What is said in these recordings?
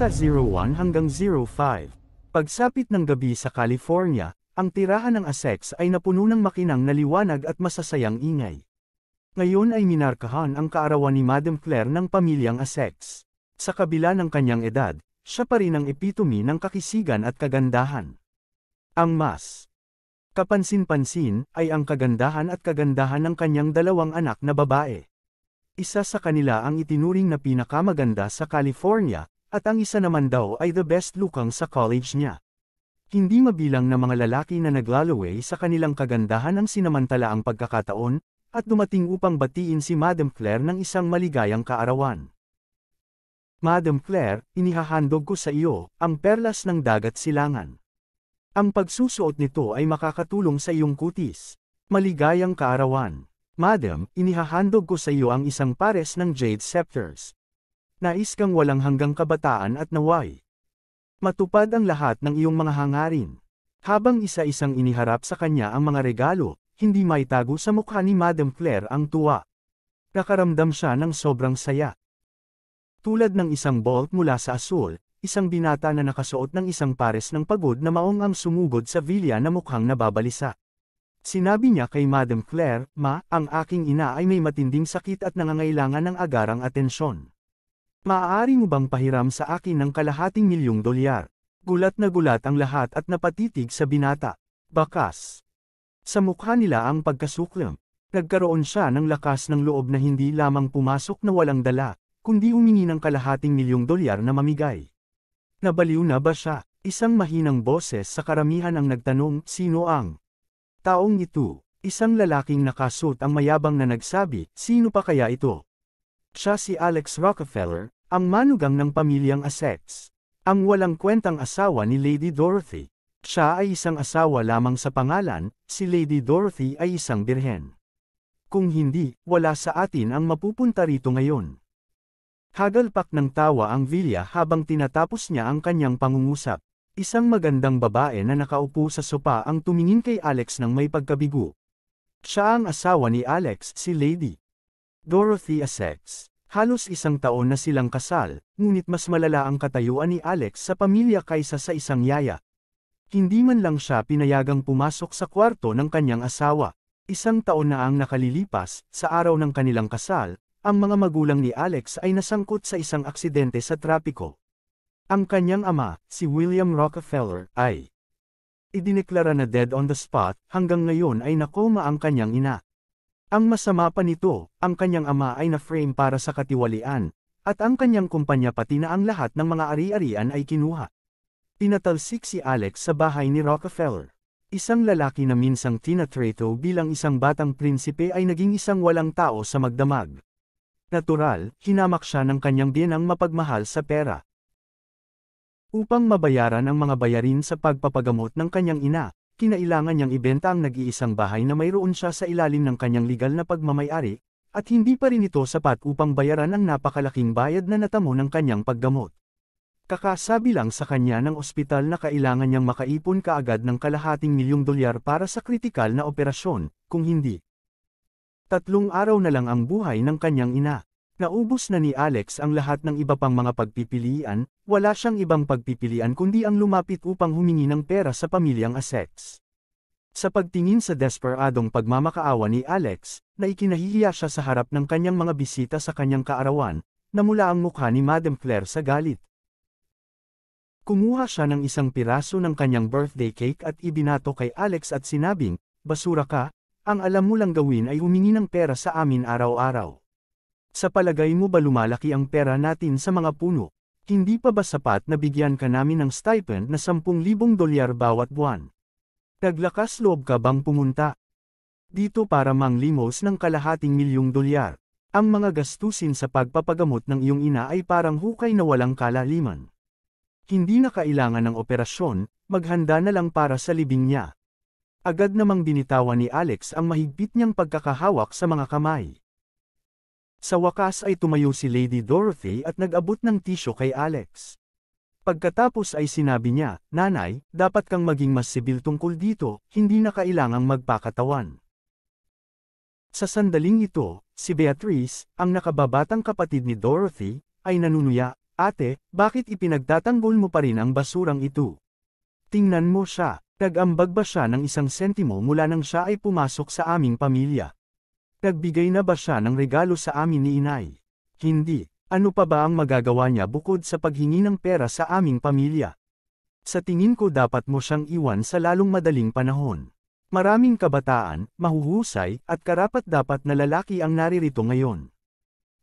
01 hanggang 05. Pagsapit ng gabi sa California, ang tirahan ng Essex ay napuno ng makinang na liwanag at masasayang ingay. Ngayon ay minarkahan ang kaarawan ni Madam Claire ng pamilyang Essex. Sa kabila ng kanyang edad, siya pa rin ang epitome ng kakisigan at kagandahan. Ang mas kapansin-pansin ay ang kagandahan at kagandahan ng kanyang dalawang anak na babae. Isa sa kanila ang itinuring na pinakamaganda sa California, at ang isa naman daw ay the best looking sa college niya. Hindi mabilang na mga lalaki na naglalaway sa kanilang kagandahan ang sinamantala ang pagkakataon, at dumating upang batiin si Madam Claire ng isang maligayang kaarawan. Madam Claire, inihahandog ko sa iyo ang perlas ng dagat silangan. Ang pagsusuot nito ay makakatulong sa iyong kutis. Maligayang kaarawan. Madam, inihahandog ko sa iyo ang isang pares ng jade scepters. Nais kang walang hanggang kabataan at naway matupad ang lahat ng iyong mga hangarin. Habang isa-isang iniharap sa kanya ang mga regalo, hindi maitago sa mukha ni Madam Claire ang tuwa. Nakaramdam siya ng sobrang saya. Tulad ng isang bolt mula sa asul, isang binata na nakasuot ng isang pares ng pagod na maong ang sumugod sa vilya na mukhang nababalisa. Sinabi niya kay Madam Claire, "Ma, ang aking ina ay may matinding sakit at nangangailangan ng agarang atensyon. Maaari mo bang pahiram sa akin ng $250,000? Gulat na gulat ang lahat at napatitig sa binata. Bakas sa mukha nila ang pagkasuklam. Nagkaroon siya ng lakas ng loob na hindi lamang pumasok na walang dala, kundi humingi ng $250,000 na mamigay. Nabaliw na ba siya? Isang mahinang boses sa karamihan ang nagtanong, sino ang taong ito? Isang lalaking nakasuot ang mayabang na nagsabi, sino pa kaya ito? Siya si Alex Rockefeller, ang manugang ng pamilyang Essex. Ang walang kwentang asawa ni Lady Dorothy. Siya ay isang asawa lamang sa pangalan, si Lady Dorothy ay isang birhen. Kung hindi, wala sa atin ang mapupunta rito ngayon. Hagalpak ng tawa ang Vilya habang tinatapos niya ang kanyang pangungusap. Isang magandang babae na nakaupo sa sopa ang tumingin kay Alex ng may pagkabigo. Siya ang asawa ni Alex, si Lady Dorothy Essex. Halos isang taon na silang kasal, ngunit mas malala ang katayuan ni Alex sa pamilya kaysa sa isang yaya. Hindi man lang siya pinayagang pumasok sa kwarto ng kanyang asawa. Isang taon na ang nakalilipas, sa araw ng kanilang kasal, ang mga magulang ni Alex ay nasangkot sa isang aksidente sa trapiko. Ang kanyang ama, si William Rockefeller, ay idineklara na dead on the spot, hanggang ngayon ay nakoma ang kanyang ina. Ang masama pa nito, ang kanyang ama ay na-frame para sa katiwalian, at ang kanyang kumpanya pati na ang lahat ng mga ari-arian ay kinuha. Pinatalsik si Alex sa bahay ni Rockefeller. Isang lalaki na minsang tinatrato bilang isang batang prinsipe ay naging isang walang tao sa magdamag. Natural, hinamak siya ng kanyang biyenang mapagmahal sa pera. Upang mabayaran ang mga bayarin sa pagpapagamot ng kanyang ina, kinailangan niyang ibenta ang nag-iisang bahay na mayroon siya sa ilalim ng kanyang legal na pagmamay-ari, at hindi pa rin ito sapat upang bayaran ang napakalaking bayad na natamo ng kanyang paggamot. Kakasabi lang sa kanya ng ospital na kailangan niyang makaipon kaagad ng $250,000 para sa kritikal na operasyon, kung hindi 3 araw na lang ang buhay ng kanyang ina. Naubos na ni Alex ang lahat ng iba pang mga pagpipilian, wala siyang ibang pagpipilian kundi ang lumapit upang humingi ng pera sa pamilyang Essex. Sa pagtingin sa desperadong pagmamakaawa ni Alex, na ikinahihiya siya sa harap ng kanyang mga bisita sa kanyang kaarawan, namula ang mukha ni Madam Claire sa galit. Kumuha siya ng isang piraso ng kanyang birthday cake at ibinato kay Alex at sinabing, basura ka, ang alam mo lang gawin ay humingi ng pera sa amin araw-araw. Sa palagay mo ba lumalaki ang pera natin sa mga puno? Hindi pa ba sapat na bigyan ka namin ng stipend na $10,000 bawat buwan? Naglakas loob ka bang pumunta dito para manglimos ng $250,000? Ang mga gastusin sa pagpapagamot ng iyong ina ay parang hukay na walang kalaliman. Hindi na kailangan ng operasyon, maghanda na lang para sa libing niya. Agad namang binitawan ni Alex ang mahigpit niyang pagkakahawak sa mga kamay. Sa wakas ay tumayo si Lady Dorothy at nag-abot ng tisyo kay Alex. Pagkatapos ay sinabi niya, "Nanay, dapat kang maging mas sibil tungkol dito, hindi na kailangang magpakatawan." Sa sandaling ito, si Beatrice, ang nakababatang kapatid ni Dorothy, ay nanunuya, Ate, bakit ipinagtatanggol mo pa rin ang basurang ito? Tingnan mo siya, nag-ambag ba siya ng 1 sentimo mula nang siya ay pumasok sa aming pamilya? Nagbigay na ba siya ng regalo sa amin ni inay? Hindi. Ano pa ba ang magagawa niya bukod sa paghingi ng pera sa aming pamilya? Sa tingin ko dapat mo siyang iwan sa lalong madaling panahon. Maraming kabataan, mahuhusay, at karapat-dapat na lalaki ang naririto ngayon.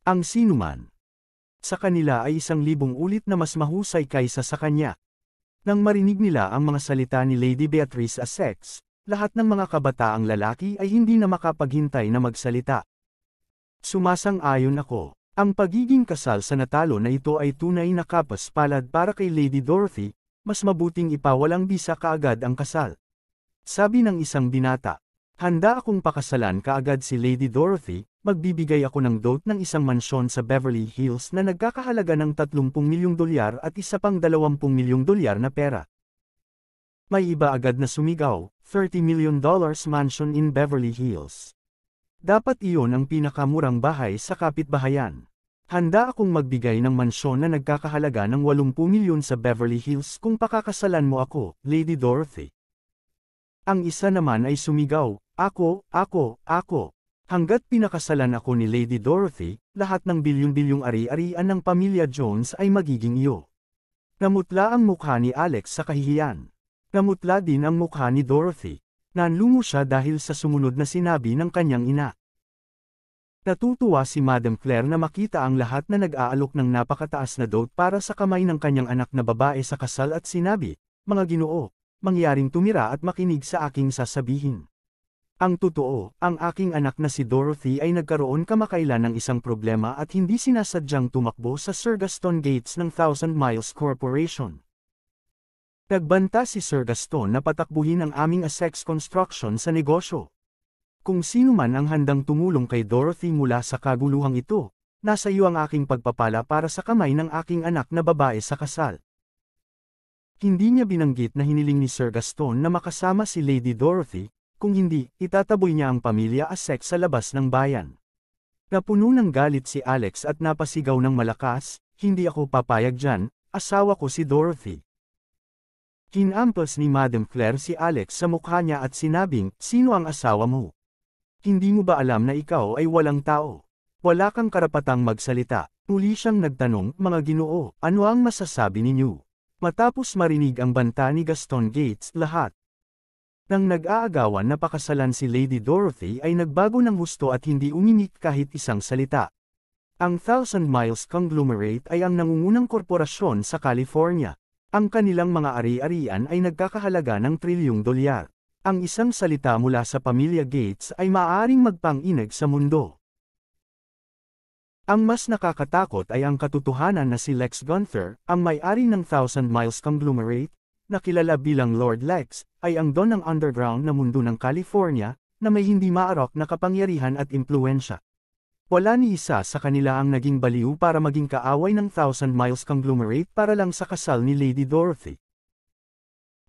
Ang sinuman sa kanila ay 1,000 ulit na mas mahusay kaysa sa kanya. Nang marinig nila ang mga salita ni Lady Beatrice Essex, lahat ng mga kabataang lalaki ay hindi na makapaghintay na magsalita. Sumasang-ayon ako. Ang pagiging kasal sa natalo na ito ay tunay na kapas-palad para kay Lady Dorothy, mas mabuting ipawalang bisa kaagad ang kasal. Sabi ng isang binata, handa akong pakasalan kaagad si Lady Dorothy, magbibigay ako ng dote ng isang mansyon sa Beverly Hills na nagkakahalaga ng $30 milyong at isa pang $20 milyong na pera. May iba agad na sumigaw, $30 million mansion in Beverly Hills. Dapat iyon ang pinakamurang bahay sa kapitbahayan. Handa akong magbigay ng mansyon na nagkakahalaga ng $80 milyon sa Beverly Hills kung pakakasalan mo ako, Lady Dorothy. Ang isa naman ay sumigaw, ako. Hanggat pinakasalan ako ni Lady Dorothy, lahat ng bilyon-bilyong ari-arian ng pamilya Jones ay magiging iyo. Namutla ang mukha ni Alex sa kahihiyan. Namutla din ang mukha ni Dorothy. Nanlungo siya dahil sa sumunod na sinabi ng kanyang ina. Natutuwa si Madam Claire na makita ang lahat na nag-aalok ng napakataas na dote para sa kamay ng kanyang anak na babae sa kasal at sinabi, mga Ginoo, mangyaring tumira at makinig sa aking sasabihin. Ang totoo, ang aking anak na si Dorothy ay nagkaroon kamakailan ng isang problema at hindi sinasadyang tumakbo sa Sir Gaston Gates ng Thousand Miles Corporation. Nagbanta si Sir Gaston na patakbuhin ang aming Essex Construction sa negosyo. Kung sino man ang handang tumulong kay Dorothy mula sa kaguluhang ito, nasa iyo ang aking pagpapala para sa kamay ng aking anak na babae sa kasal. Hindi niya binanggit na hiniling ni Sir Gaston na makasama si Lady Dorothy, kung hindi, itataboy niya ang pamilya Essex sa labas ng bayan. Napuno ng galit si Alex at napasigaw ng malakas, hindi ako papayag dyan, asawa ko si Dorothy. Hinampas ni Madam Claire si Alex sa mukha niya at sinabing, sino ang asawa mo? Hindi mo ba alam na ikaw ay walang tao? Wala kang karapatang magsalita. Muli siyang nagtanong, mga Ginoo, ano ang masasabi ninyo? Matapos marinig ang banta ni Gaston Gates, lahat nang nag-aagawan na pakasalan si Lady Dorothy ay nagbago ng husto at hindi umimik kahit isang salita. Ang Thousand Miles Conglomerate ay ang nangungunang korporasyon sa California. Ang kanilang mga ari-arian ay nagkakahalaga ng $1 trilyon. Ang isang salita mula sa pamilya Gates ay maaaring magpang-inag sa mundo. Ang mas nakakatakot ay ang katotohanan na si Lex Gunther, ang may-ari ng Thousand Miles Conglomerate, na kilala bilang Lord Lex, ay ang don ng underground na mundo ng California, na may hindi maarok na kapangyarihan at impluensya. Wala ni isa sa kanila ang naging baliw para maging kaaway ng Thousand Miles Conglomerate para lang sa kasal ni Lady Dorothy.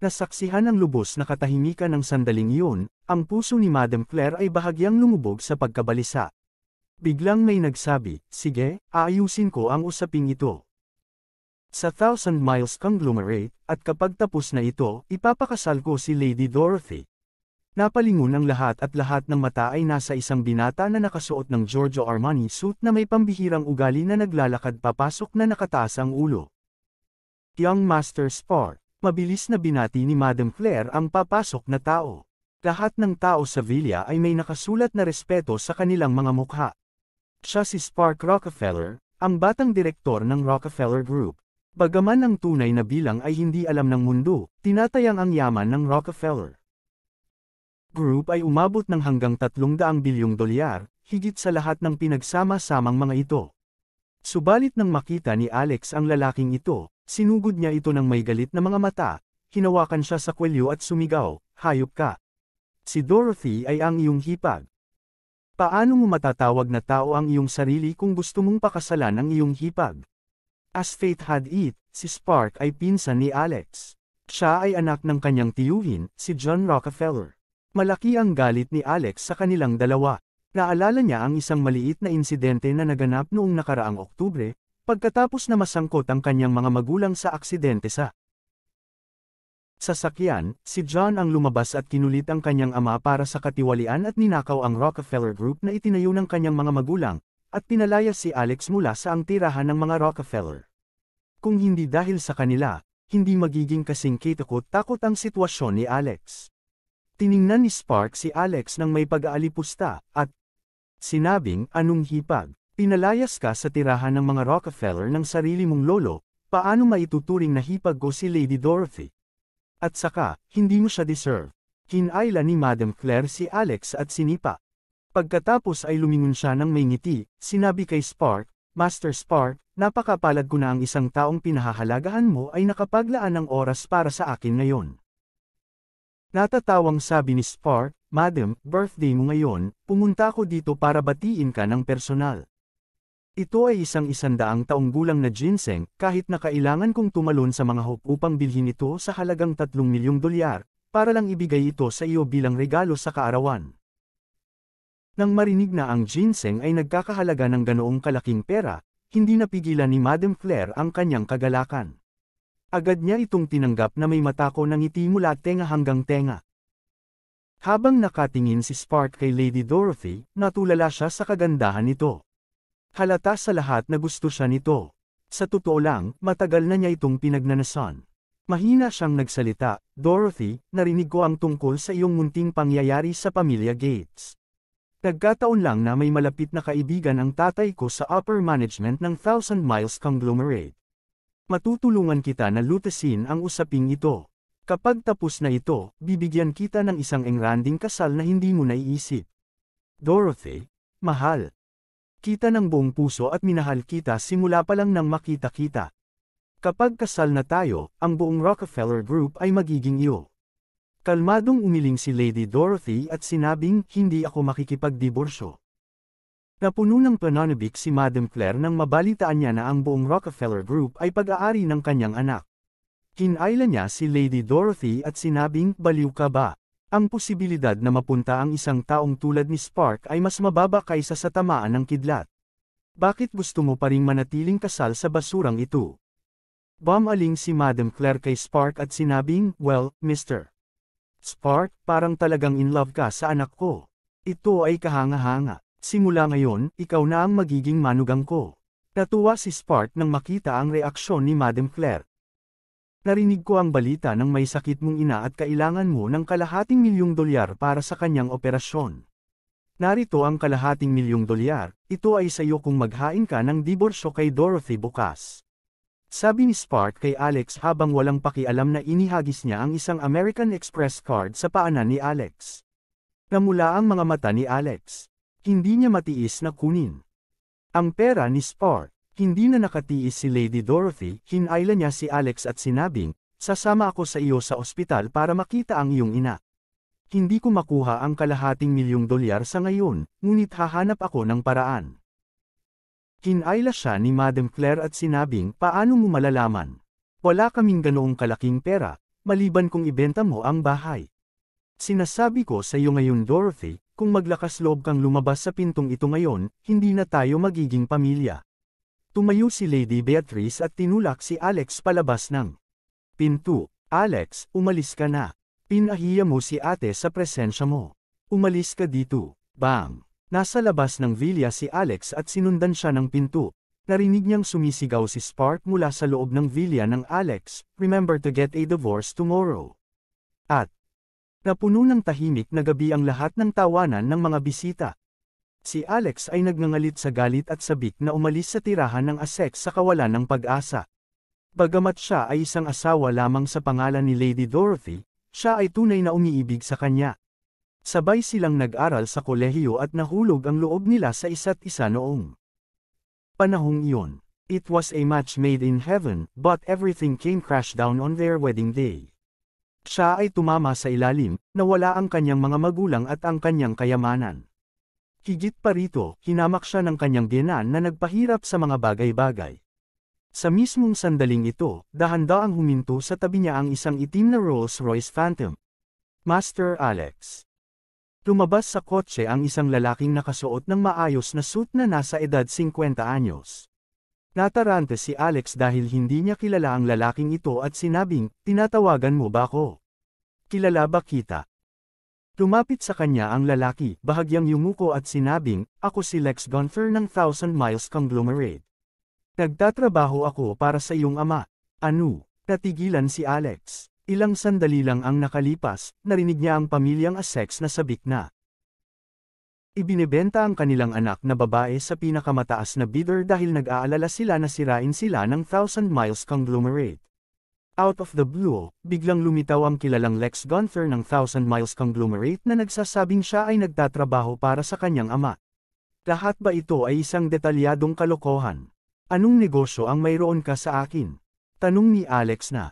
Nasaksihan ang lubos na katahimikan ng sandaling iyon, ang puso ni Madam Claire ay bahagyang lumubog sa pagkabalisa. Biglang may nagsabi, sige, aayusin ko ang usaping ito. Sa Thousand Miles Conglomerate, at kapag tapos na ito, ipapakasal ko si Lady Dorothy. Napalingon ang lahat at lahat ng mata ay nasa isang binata na nakasuot ng Giorgio Armani suit na may pambihirang ugali na naglalakad papasok na nakataas ang ulo. Young Master Spark, mabilis na binati ni Madam Claire ang papasok na tao. Lahat ng tao sa villa ay may nakasulat na respeto sa kanilang mga mukha. Siya si Spark Rockefeller, ang batang direktor ng Rockefeller Group. Bagaman ang tunay na bilang ay hindi alam ng mundo, tinatayang ang yaman ng Rockefeller Group ay umabot ng hanggang $300 bilyong, higit sa lahat ng pinagsama-samang mga ito. Subalit nang makita ni Alex ang lalaking ito, sinugod niya ito ng may galit na mga mata, hinawakan siya sa kwelyo at sumigaw, hayop ka. Si Dorothy ay ang iyong hipag. Paano mo matatawag na tao ang iyong sarili kung gusto mong pakasalan ang iyong hipag? As fate had it, si Spark ay pinsan ni Alex. Siya ay anak ng kanyang tiyuhin, si John Rockefeller. Malaki ang galit ni Alex sa kanilang dalawa. Naalala niya ang isang maliit na insidente na naganap noong nakaraang Oktubre, Pagkatapos na masangkot ang kanyang mga magulang sa aksidente sa sasakyan, si John ang lumabas at kinulit ang kanyang ama para sa katiwalian at ninakaw ang Rockefeller Group na itinayo ng kanyang mga magulang, at pinalaya si Alex mula sa ang tirahan ng mga Rockefeller. Kung hindi dahil sa kanila, hindi magiging kasing kitakot-takot ang sitwasyon ni Alex. Tiningnan ni Spark si Alex nang may pag-aalipusta, at sinabing, anong hipag? Pinalayas ka sa tirahan ng mga Rockefeller ng sarili mong lolo, paano maituturing na hipag ko si Lady Dorothy? At saka, hindi mo siya deserve. Kinayla ni Madam Claire si Alex at sinipa. Pagkatapos ay lumingon siya ng may ngiti, sinabi kay Spark, Master Spark, napakapalad ko na ang isang taong pinahahalagahan mo ay nakapaglaan ng oras para sa akin ngayon. Natatawang sabi ni Spark, Madam, birthday mo ngayon, pumunta ko dito para batiin ka ng personal. Ito ay isang 100 taong gulang na ginseng, kahit na kailangan kong tumalon sa mga hope upang bilhin ito sa halagang $3 milyong, para lang ibigay ito sa iyo bilang regalo sa kaarawan. Nang marinig na ang ginseng ay nagkakahalaga ng ganoong kalaking pera, hindi napigilan ni Madam Claire ang kanyang kagalakan. Agad niya itong tinanggap na may matako ng ngiti mula tenga hanggang tenga. Habang nakatingin si Spark kay Lady Dorothy, natulala siya sa kagandahan nito. Halata sa lahat na gusto siya nito. Sa totoo lang, matagal na niya itong pinagnanasan. Mahina siyang nagsalita, Dorothy, narinig ko ang tungkol sa iyong munting pangyayari sa pamilya Gates. Nagkataon lang na may malapit na kaibigan ang tatay ko sa upper management ng Thousand Miles Conglomerate. Matutulungan kita na lutasin ang usaping ito. Kapag tapos na ito, bibigyan kita ng isang engranding kasal na hindi mo naiisip. Dorothy, mahal. Kita ng buong puso at minahal kita simula pa lang nang makita kita. Kapag kasal na tayo, ang buong Rockefeller Group ay magiging iyo. Kalmadong umiling si Lady Dorothy at sinabing, hindi ako makikipagdiborsyo. Napuno ng pananabik si Madam Claire nang mabalitaan niya na ang buong Rockefeller Group ay pag-aari ng kanyang anak. Kinayla niya si Lady Dorothy at sinabing, baliw ka ba? Ang posibilidad na mapunta ang isang taong tulad ni Spark ay mas mababa kaysa sa tamaan ng kidlat. Bakit gusto mo pa ring manatiling kasal sa basurang ito? Bumaling si Madam Claire kay Spark at sinabing, well, Mr. Spark, parang talagang in love ka sa anak ko. Ito ay kahanga-hanga. Simula ngayon, ikaw na ang magiging manugang ko. Natuwa si Spark nang makita ang reaksyon ni Madam Claire. Narinig ko ang balita ng may sakit mong ina at kailangan mo ng $250 milyong para sa kanyang operasyon. Narito ang $250 milyong, ito ay sa iyo kung maghain ka ng diborsyo kay Dorothy bukas. Sabi ni Spark kay Alex habang walang pakialam na inihagis niya ang isang American Express card sa paanan ni Alex. Namula ang mga mata ni Alex. Hindi niya matiis na kunin ang pera ni Spark. Hindi na nakatiis si Lady Dorothy, hinayla niya si Alex at sinabing, sasama ako sa iyo sa ospital para makita ang iyong ina. Hindi ko makuha ang $250 milyong sa ngayon, ngunit hahanap ako ng paraan. Hinayla siya ni Madam Claire at sinabing, paano mo malalaman? Wala kaming ganoong kalaking pera, maliban kung ibenta mo ang bahay. Sinasabi ko sa iyo ngayon Dorothy, kung maglakas loob kang lumabas sa pintong ito ngayon, hindi na tayo magiging pamilya. Tumayo si Lady Beatrice at tinulak si Alex palabas ng pinto. Alex, umalis ka na. Pinahiya mo si ate sa presensya mo. Umalis ka dito. Bang! Nasa labas ng villa si Alex at sinundan siya ng pinto. Narinig niyang sumisigaw si Spark mula sa loob ng villa ng Alex, remember to get a divorce tomorrow. At napuno ng tahimik na gabi ang lahat ng tawanan ng mga bisita. Si Alex ay nagngangalit sa galit at sabik na umalis sa tirahan ng Essex sa kawalan ng pag-asa. Bagamat siya ay isang asawa lamang sa pangalan ni Lady Dorothy, siya ay tunay na umiibig sa kanya. Sabay silang nag-aral sa kolehiyo at nahulog ang loob nila sa isa't isa noong panahong iyon. It was a match made in heaven, but everything came crash down on their wedding day. Siya ay tumama sa ilalim, nawala ang kanyang mga magulang at ang kanyang kayamanan. Higit pa rito, hinamak siya ng kanyang biyenan na nagpahirap sa mga bagay-bagay. Sa mismong sandaling ito, dahan-daang huminto sa tabi niya ang isang itim na Rolls-Royce Phantom. Master Alex. Lumabas sa kotse ang isang lalaking nakasuot ng maayos na suit na nasa edad 50 anyos. Natarante si Alex dahil hindi niya kilala ang lalaking ito at sinabing, tinatawagan mo ba ako? Kilala ba kita? Lumapit sa kanya ang lalaki, bahagyang yumuko at sinabing, ako si Lex Gunther ng Thousand Miles Conglomerate. Nagtatrabaho ako para sa iyong ama. Ano? Natigilan si Alex. Ilang sandali lang ang nakalipas, narinig niya ang pamilyang Essex na sabik na. Ibinebenta ang kanilang anak na babae sa pinakamataas na bidder dahil nag-aalala sila na sirain sila ng Thousand Miles Conglomerate. Out of the blue, biglang lumitaw ang kilalang Lex Gunther ng Thousand Miles Conglomerate na nagsasabing siya ay nagtatrabaho para sa kanyang ama. Lahat ba ito ay isang detalyadong kalokohan? Anong negosyo ang mayroon ka sa akin? Tanong ni Alex na.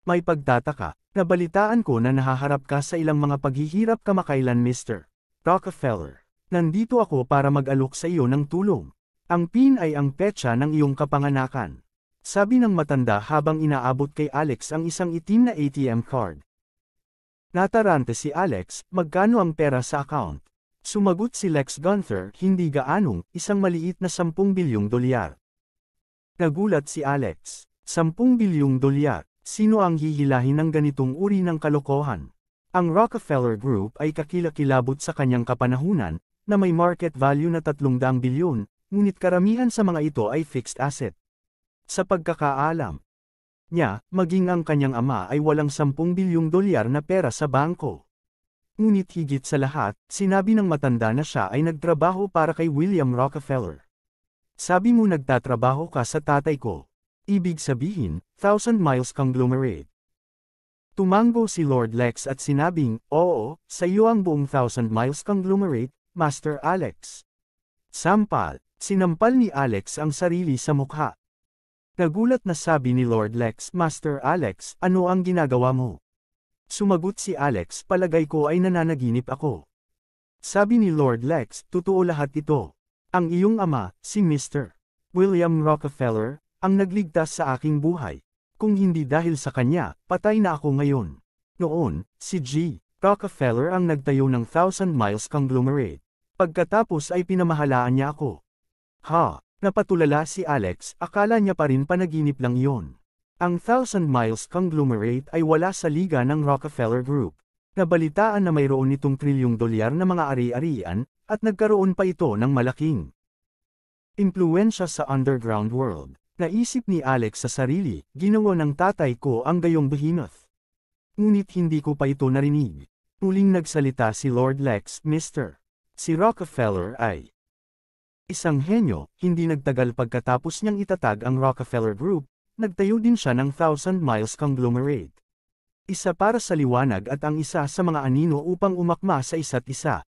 May pagtataka, nabalitaan ko na nahaharap ka sa ilang mga paghihirap kamakailan Mr. Rockefeller. Nandito ako para mag-alok sa iyo ng tulong. Ang PIN ay ang petsa ng iyong kapanganakan. Sabi ng matanda habang inaabot kay Alex ang isang itim na ATM card. Natarante si Alex, magkano ang pera sa account? Sumagot si Lex Gunther, hindi gaanong, isang maliit na 10 bilyong dolyar. Nagulat si Alex, 10 bilyong dolyar, sino ang hihilahin ng ganitong uri ng kalokohan? Ang Rockefeller Group ay kakilakilabot sa kanyang kapanahunan, na may market value na 300 bilyon, ngunit karamihan sa mga ito ay fixed asset. Sa pagkakaalam niya, maging ang kanyang ama ay walang 10 bilyong dolyar na pera sa bangko. Ngunit higit sa lahat, sinabi ng matanda na siya ay nagtrabaho para kay William Rockefeller. Sabi mo nagtatrabaho ka sa tatay ko. Ibig sabihin, Thousand Miles Conglomerate. Tumango si Lord Lex at sinabing, oo, sa iyo ang buong Thousand Miles Conglomerate, Master Alex. Sampal, sinampal ni Alex ang sarili sa mukha. Nagulat na sabi ni Lord Lex, Master Alex, ano ang ginagawa mo? Sumagot si Alex, palagay ko ay nananaginip ako. Sabi ni Lord Lex, totoo lahat ito. Ang iyong ama, si Mr. William Rockefeller, ang nagligtas sa aking buhay. Kung hindi dahil sa kanya, patay na ako ngayon. Noon, si G. Rockefeller ang nagtayo ng Thousand Miles Conglomerate. Pagkatapos ay pinamahalaan niya ako. Ha, napatulala si Alex, akala niya pa rin panaginip lang iyon. Ang Thousand Miles Conglomerate ay wala sa liga ng Rockefeller Group. Nabalitaan na mayroon itong trilyong dolyar na mga ari-arian, at nagkaroon pa ito ng malaking impluwensya sa underground world. Naisip ni Alex sa sarili, ginawa ng tatay ko ang gayong behemoth. Ngunit hindi ko pa ito narinig. Muling nagsalita si Lord Lex, Mr. Si Rockefeller ay isang henyo, hindi nagtagal pagkatapos niyang itatag ang Rockefeller Group, nagtayo din siya ng Thousand Miles Conglomerate. Isa para sa liwanag at ang isa sa mga anino upang umakma sa isa't isa.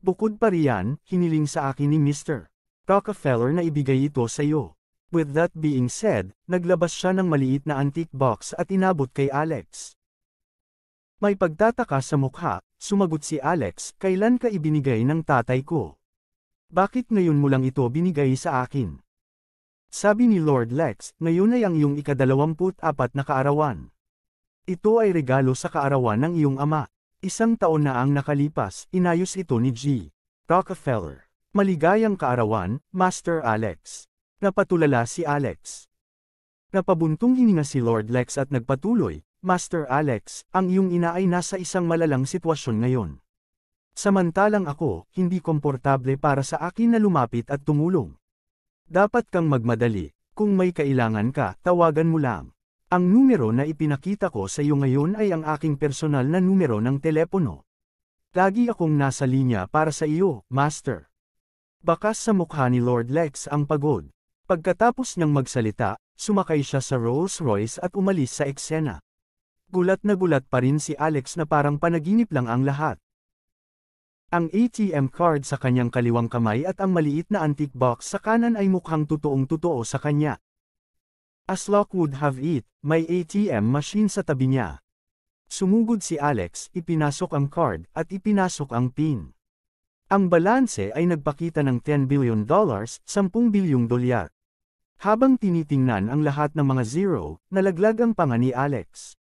Bukod pa riyan, hiniling sa akin ni Mr. Rockefeller na ibigay ito sa iyo. With that being said, naglabas siya ng maliit na antique box at inabot kay Alex. May pagtataka sa mukha, sumagot si Alex, kailan ka ibinigay ng tatay ko? Bakit ngayon mo lang ito binigay sa akin? Sabi ni Lord Lex, ngayon ay ang iyong ika-24 na kaarawan. Ito ay regalo sa kaarawan ng iyong ama. 1 taon na ang nakalipas, inayos ito ni G. Rockefeller. Maligayang kaarawan, Master Alex. Napatulala si Alex. Napabuntong hininga si Lord Lex at nagpatuloy, Master Alex, ang iyong ina ay nasa isang malalang sitwasyon ngayon. Samantalang ako, hindi komportable para sa akin na lumapit at tumulong. Dapat kang magmadali, kung may kailangan ka, tawagan mo lang. Ang numero na ipinakita ko sa iyo ngayon ay ang aking personal na numero ng telepono. Lagi akong nasa linya para sa iyo, Master. Bakas sa mukha ni Lord Lex ang pagod. Pagkatapos niyang magsalita, sumakay siya sa Rolls Royce at umalis sa eksena. Gulat na gulat pa rin si Alex na parang panaginip lang ang lahat. Ang ATM card sa kanyang kaliwang kamay at ang maliit na antique box sa kanan ay mukhang totoong-totoo sa kanya. As luck would have it, may ATM machine sa tabi niya. Sumugod si Alex, ipinasok ang card, at ipinasok ang PIN. Ang balanse ay nagpakita ng $10 billion, 10 bilyong dolyar. Habang tinitingnan ang lahat ng mga zero, nalaglag ang panga ni Alex.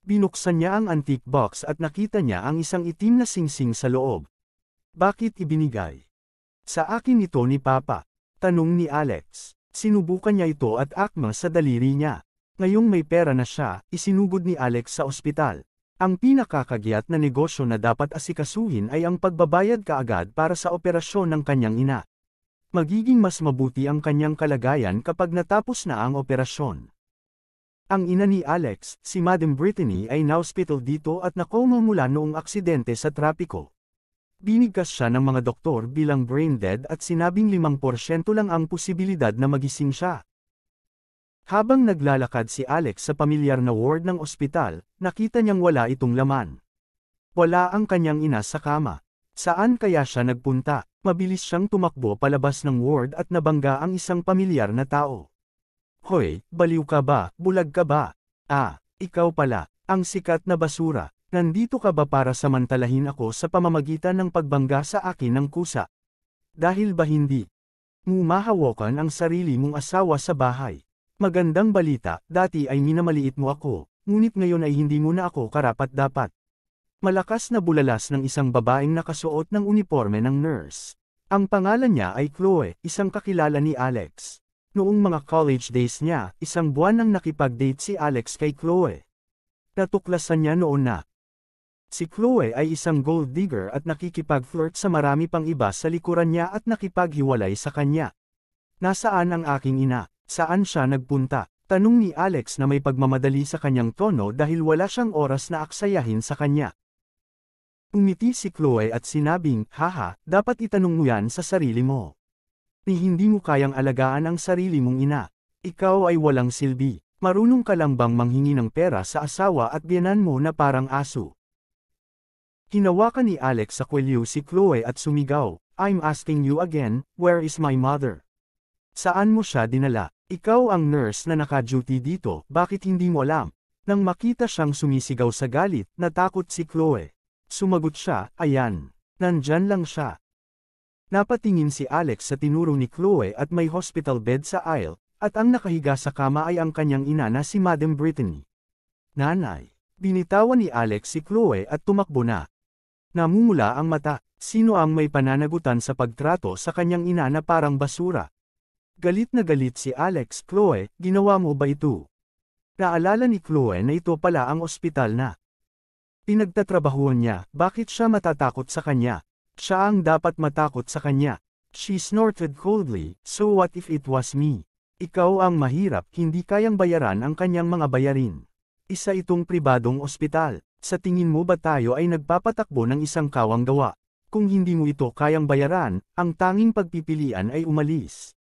Binuksan niya ang antique box at nakita niya ang isang itim na singsing sa loob. Bakit ibinigay? Sa akin ito ni Papa. Tanong ni Alex. Sinubukan niya ito at akma sa daliri niya. Ngayong may pera na siya, isinugod ni Alex sa ospital. Ang pinakakagiat na negosyo na dapat asikasuhin ay ang pagbabayad kaagad para sa operasyon ng kanyang ina. Magiging mas mabuti ang kanyang kalagayan kapag natapos na ang operasyon. Ang ina ni Alex, si Madam Brittany ay na-hospital dito at nakoma mula noong aksidente sa trapiko. Binigkas siya ng mga doktor bilang brain dead at sinabing 5% lang ang posibilidad na magising siya. Habang naglalakad si Alex sa pamilyar na ward ng ospital, nakita niyang wala itong laman. Wala ang kanyang ina sa kama. Saan kaya siya nagpunta? Mabilis siyang tumakbo palabas ng ward at nabangga ang isang pamilyar na tao. Hoy, baliw ka ba? Bulag ka ba? Ah, ikaw pala, ang sikat na basura. Nandito ka ba para samantalahin ako sa pamamagitan ng pagbangga sa akin ng kusa? Dahil ba hindi mo mahawakan ang sarili mong asawa sa bahay? Magandang balita, dati ay minamaliit mo ako, ngunit ngayon ay hindi mo na ako karapat-dapat. Malakas na bulalas ng isang babaeng nakasuot ng uniforme ng nurse. Ang pangalan niya ay Chloe, isang kakilala ni Alex. Noong mga college days niya, isang buwan nang nakipag-date si Alex kay Chloe. Natuklasan niya noon na si Chloe ay isang gold digger at nakikipag-flirt sa marami pang iba sa likuran niya at nakipaghiwalay sa kanya. Nasaan ang aking ina? Saan siya nagpunta? Tanong ni Alex na may pagmamadali sa kanyang tono dahil wala siyang oras na aksayahin sa kanya. Umiti si Chloe at sinabing, haha, dapat itanong mo yan sa sarili mo. Ni hindi mo kayang alagaan ang sarili mong ina. Ikaw ay walang silbi. Marunong ka lang bang manghingi ng pera sa asawa at biyenan mo na parang aso? Hinawakan ni Alex sa kwelyo si Chloe at sumigaw, I'm asking you again, where is my mother? Saan mo siya dinala? Ikaw ang nurse na naka-duty dito, bakit hindi mo alam? Nang makita siyang sumisigaw sa galit, natakot si Chloe. Sumagot siya, ayan. Nandyan lang siya. Napatingin si Alex sa tinuro ni Chloe at may hospital bed sa aisle, at ang nakahiga sa kama ay ang kanyang ina na si Madam Brittany. Nanay. Binitawan ni Alex si Chloe at tumakbo na. Namumula ang mata, sino ang may pananagutan sa pagtrato sa kanyang ina na parang basura? Galit na galit si Alex, Chloe, ginawa mo ba ito? Naalala ni Chloe na ito pala ang ospital na pinagtatrabahuan niya, bakit siya matatakot sa kanya? Siya ang dapat matakot sa kanya. She snorted coldly, so what if it was me? Ikaw ang mahirap, hindi kayang bayaran ang kanyang mga bayarin. Isa itong pribadong ospital. Sa tingin mo ba tayo ay nagpapatakbo ng isang kawang gawa? Kung hindi mo ito kayang bayaran, ang tanging pagpipilian ay umalis.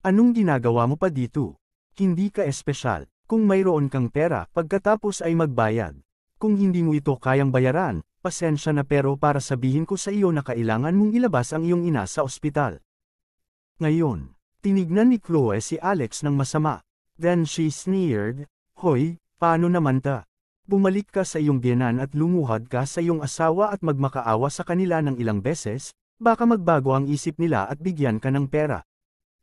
Anong ginagawa mo pa dito? Hindi ka espesyal. Kung mayroon kang pera, pagkatapos ay magbayad. Kung hindi mo ito kayang bayaran, pasensya na pero para sabihin ko sa iyo na kailangan mong ilabas ang iyong ina sa ospital. Ngayon, tinignan ni Chloe si Alex ng masama. Then she sneered, Hoy, paano naman ta? Bumalik ka sa iyong biyenan at lumuhad ka sa iyong asawa at magmakaawa sa kanila ng ilang beses, baka magbago ang isip nila at bigyan ka ng pera.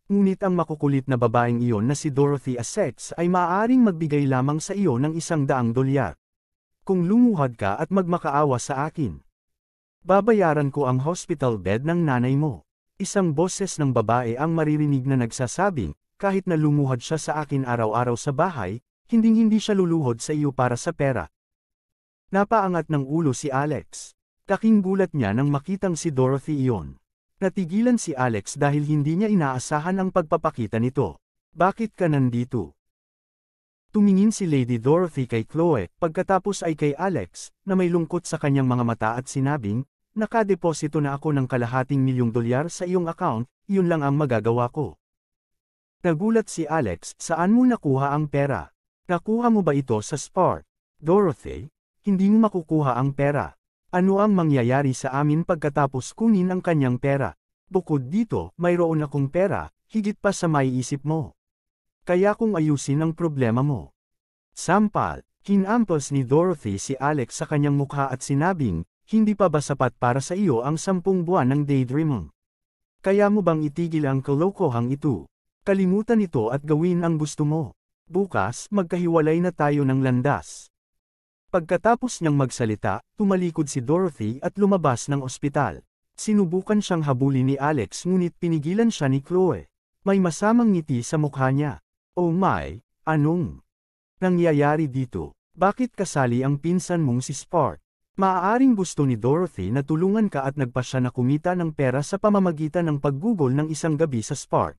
Ngunit ang makukulit na babaeng iyon na si Dorothy Essex ay maaaring magbigay lamang sa iyo ng $100. Kung lumuhad ka at magmakaawa sa akin, babayaran ko ang hospital bed ng nanay mo. Isang boses ng babae ang maririnig na nagsasabing, kahit na lumuhad siya sa akin araw-araw sa bahay, hinding-hindi siya luluhod sa iyo para sa pera. Napaangat ng ulo si Alex. Laking gulat niya nang makitang si Dorothy iyon. Natigilan si Alex dahil hindi niya inaasahan ang pagpapakita nito. Bakit ka nandito? Tumingin si Lady Dorothy kay Chloe, pagkatapos ay kay Alex, na may lungkot sa kanyang mga mata at sinabing, nakadeposito na ako ng $250,000 sa iyong account, yun lang ang magagawa ko. Nagulat si Alex, saan mo nakuha ang pera? Nakuha mo ba ito sa sport? Dorothy, hindi mo makukuha ang pera. Ano ang mangyayari sa amin pagkatapos kunin ang kanyang pera? Bukod dito, mayroon akong pera, higit pa sa maiisip mo. Kaya kung ayusin ang problema mo. Sampal, kinampos ni Dorothy si Alex sa kanyang mukha at sinabing, hindi pa ba sapat para sa iyo ang 10 buwan ng daydream? Kaya mo bang itigil ang kalokohang ito? Kalimutan ito at gawin ang gusto mo. Bukas, magkahiwalay na tayo ng landas. Pagkatapos niyang magsalita, tumalikod si Dorothy at lumabas ng ospital. Sinubukan siyang habulin ni Alex ngunit pinigilan siya ni Chloe. May masamang ngiti sa mukha niya. Oh my, anong nangyayari dito? Bakit kasali ang pinsan mong si Spark? Maaaring gusto ni Dorothy na tulungan ka at nagpa siya na kumita ng pera sa pamamagitan ng paggugol ng isang gabi sa Spark.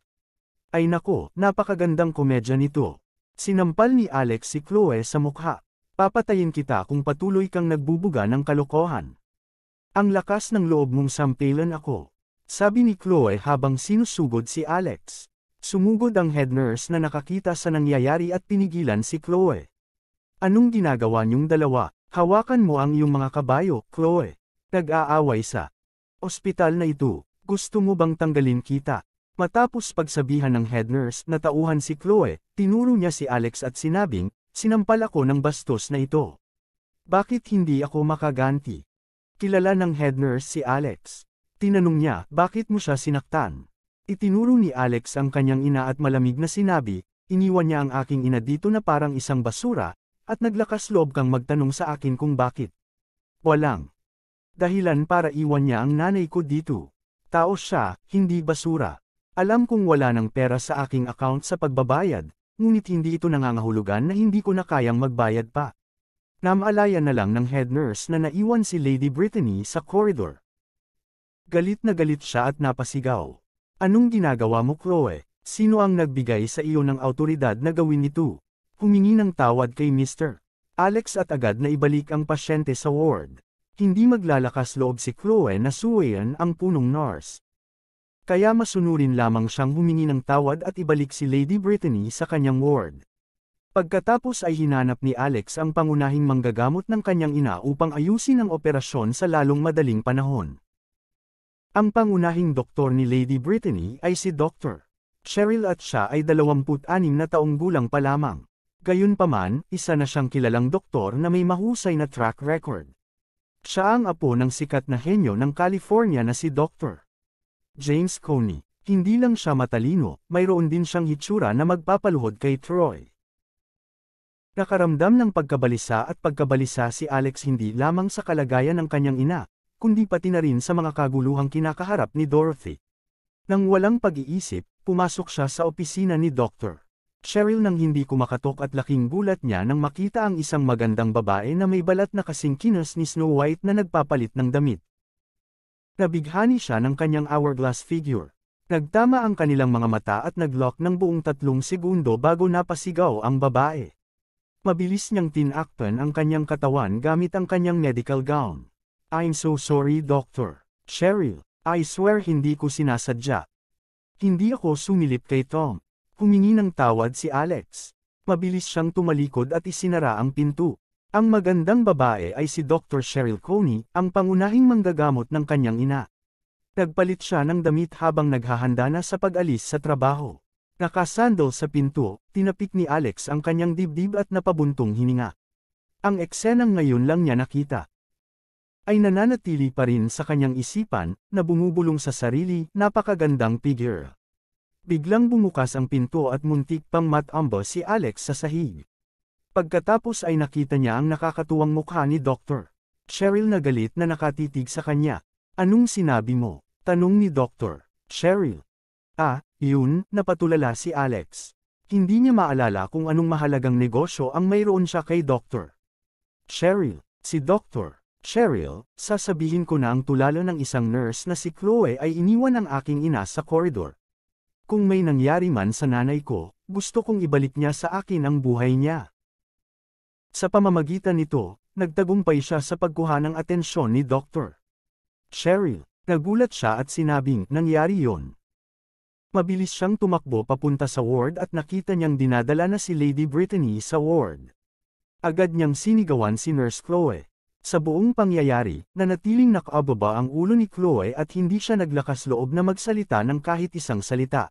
Ay nako, napakagandang komedya nito. Sinampal ni Alex si Chloe sa mukha. Papatayin kita kung patuloy kang nagbubuga ng kalokohan. Ang lakas ng loob mong sampilan ako. Sabi ni Chloe habang sinusugod si Alex. Sumugod ang head nurse na nakakita sa nangyayari at pinigilan si Chloe. Anong ginagawa niyong dalawa? Hawakan mo ang iyong mga kabayo, Chloe. Nag-aaway sa ospital na ito. Gusto mo bang tanggalin kita? Matapos pagsabihan ng head nurse na tauhan si Chloe, tinuro niya si Alex at sinabing, sinampal ako ng bastos na ito. Bakit hindi ako makaganti? Kilala ng head nurse si Alex. Tinanong niya, bakit mo siya sinaktan? Itinuro ni Alex ang kanyang ina at malamig na sinabi, iniwan niya ang aking ina dito na parang isang basura, at naglakas loob kang magtanong sa akin kung bakit. Walang dahilan para iwan niya ang nanay ko dito. Tao siya, hindi basura. Alam kong wala ng pera sa aking account sa pagbabayad, ngunit hindi ito nangangahulugan na hindi ko na kayang magbayad pa. Namaalaya na lang ng head nurse na naiwan si Lady Brittany sa corridor. Galit na galit siya at napasigaw. Anong ginagawa mo, Chloe? Sino ang nagbigay sa iyo ng autoridad na gawin ito? Humingi ng tawad kay Mr. Alex at agad na ibalik ang pasyente sa ward. Hindi maglalakas loob si Chloe na suwayan ang punong nurse. Kaya masunurin lamang siyang humingi ng tawad at ibalik si Lady Brittany sa kanyang ward. Pagkatapos ay hinanap ni Alex ang pangunahing manggagamot ng kanyang ina upang ayusin ang operasyon sa lalong madaling panahon. Ang pangunahing doktor ni Lady Brittany ay si Dr. Cheryl at siya ay 26 na taong gulang pa lamang. Gayunpaman, isa na siyang kilalang doktor na may mahusay na track record. Siya ang apo ng sikat na henyo ng California na si Dr. James Coney. Hindi lang siya matalino, mayroon din siyang hitsura na magpapaluhod kay Troy. Nakaramdam ng pagkabalisa at pagkabalisa si Alex hindi lamang sa kalagayan ng kanyang ina, kundi pati na rin sa mga kaguluhang kinakaharap ni Dorothy. Nang walang pag-iisip, pumasok siya sa opisina ni Dr. Cheryl nang hindi kumakatok at laking gulat niya nang makita ang isang magandang babae na may balat na kasing kinos ni Snow White na nagpapalit ng damit. Nabighani siya ng kanyang hourglass figure. Nagtama ang kanilang mga mata at naglock ng buong 3 segundo bago napasigaw ang babae. Mabilis niyang tinakpan ang kanyang katawan gamit ang kanyang medical gown. I'm so sorry, Dr. Cheryl. I swear hindi ko sinasadya. Hindi ako sumilip kay Tom. Humingi ng tawad si Alex. Mabilis siyang tumalikod at isinara ang pinto. Ang magandang babae ay si Dr. Cheryl Coney, ang pangunahing manggagamot ng kanyang ina. Nagpalit siya ng damit habang naghahanda na sa pag-alis sa trabaho. Nakasandal sa pinto, tinapik ni Alex ang kanyang dibdib at napabuntong hininga. Ang eksenang ngayon lang niya nakita ay nananatili pa rin sa kanyang isipan, na bumubulong sa sarili, napakagandang figure. Biglang bumukas ang pinto at muntik pang matambo si Alex sa sahig. Pagkatapos ay nakita niya ang nakakatuwang mukha ni Dr. Cheryl na galit na nakatitig sa kanya. Anong sinabi mo? Tanong ni Dr. Cheryl. Yun, napatulala si Alex. Hindi niya maalala kung anong mahalagang negosyo ang mayroon siya kay Dr. Cheryl. Si Dr. Cheryl, sasabihin ko na ang tulala ng isang nurse na si Chloe ay iniwan ng aking ina sa koridor. Kung may nangyari man sa nanay ko, gusto kong ibalik niya sa akin ang buhay niya. Sa pamamagitan nito, nagtagumpay siya sa pagkuha ng atensyon ni Dr. Cheryl. Nagulat siya at sinabing, nangyari yon. Mabilis siyang tumakbo papunta sa ward at nakita niyang dinadala na si Lady Brittany sa ward. Agad niyang sinigawan si Nurse Chloe. Sa buong pangyayari, nanatiling nakaababa ang ulo ni Chloe at hindi siya naglakas loob na magsalita ng kahit isang salita.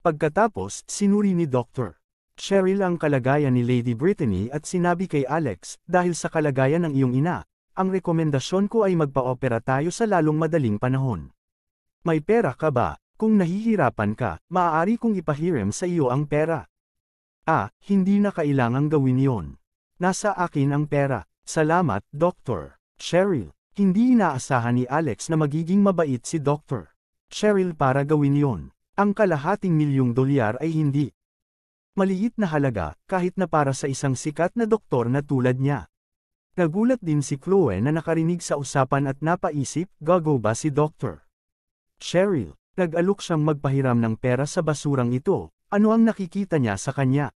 Pagkatapos, sinuri ni Dr. Cheryl ang kalagayan ni Lady Brittany at sinabi kay Alex, dahil sa kalagayan ng iyong ina, ang rekomendasyon ko ay magpa-opera tayo sa lalong madaling panahon. May pera ka ba? Kung nahihirapan ka, maaari kong ipahiram sa iyo ang pera. Hindi na kailangang gawin yon. Nasa akin ang pera. Salamat, Dr. Cheryl. Hindi inaasahan ni Alex na magiging mabait si Dr. Cheryl para gawin yon. Ang $250,000 ay hindi maliit na halaga, kahit na para sa isang sikat na doktor na tulad niya. Nagulat din si Chloe na nakarinig sa usapan at napaisip, gago ba si Dr. Cheryl? Nag-alok siyang magpahiram ng pera sa basurang ito, ano ang nakikita niya sa kanya?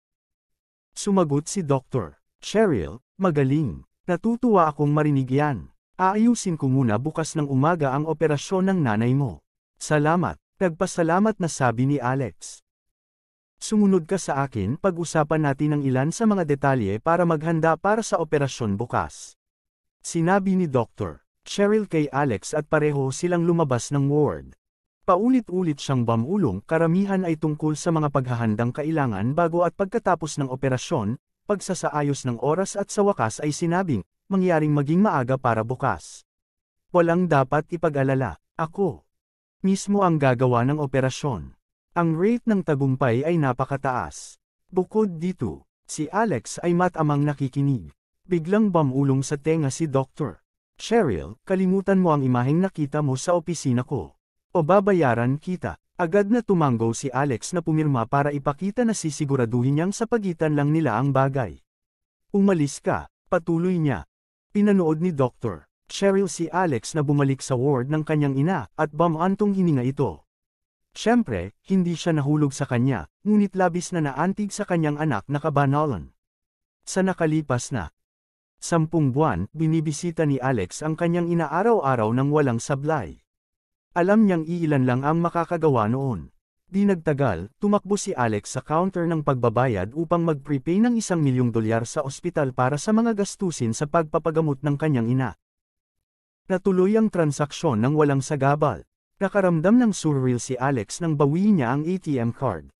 Sumagot si Dr. Cheryl, magaling. Natutuwa akong marinig yan. Aayusin ko muna bukas ng umaga ang operasyon ng nanay mo. Salamat. Nagpasalamat na sabi ni Alex. Sumunod ka sa akin, pag-usapan natin ang ilan sa mga detalye para maghanda para sa operasyon bukas. Sinabi ni Dr. Cheryl kay Alex at pareho silang lumabas ng ward. Paulit-ulit siyang bamulong, karamihan ay tungkol sa mga paghahandang kailangan bago at pagkatapos ng operasyon, pagsasaayos ng oras at sa wakas ay sinabing, mangyaring maging maaga para bukas. Walang dapat ipag-alala, ako mismo ang gagawa ng operasyon. Ang rate ng tagumpay ay napakataas. Bukod dito, si Alex ay matamang nakikinig. Biglang bamulong sa tenga si Dr. Cheryl, kalimutan mo ang imaheng nakita mo sa opisina ko. O babayaran kita. Agad na tumanggo si Alex na pumirma para ipakita na sisiguraduhin niyang sa pagitan lang nila ang bagay. Umalis ka, patuloy niya. Pinanood ni Dr. Cheryl si Alex na bumalik sa ward ng kanyang ina, at bamantong hininga ito. Siyempre, hindi siya nahulog sa kanya, ngunit labis na naantig sa kanyang anak na kabanalan. Sa nakalipas na 10 buwan, binibisita ni Alex ang kanyang ina araw-araw ng walang sablay. Alam niyang iilan lang ang makakagawa noon. Di nagtagal, tumakbo si Alex sa counter ng pagbabayad upang mag-prepay ng $1,000,000 sa ospital para sa mga gastusin sa pagpapagamot ng kanyang ina. Natuloy ang transaksyon ng walang sagabal. Nakaramdam ng surreal si Alex nang bawiin niya ang ATM card.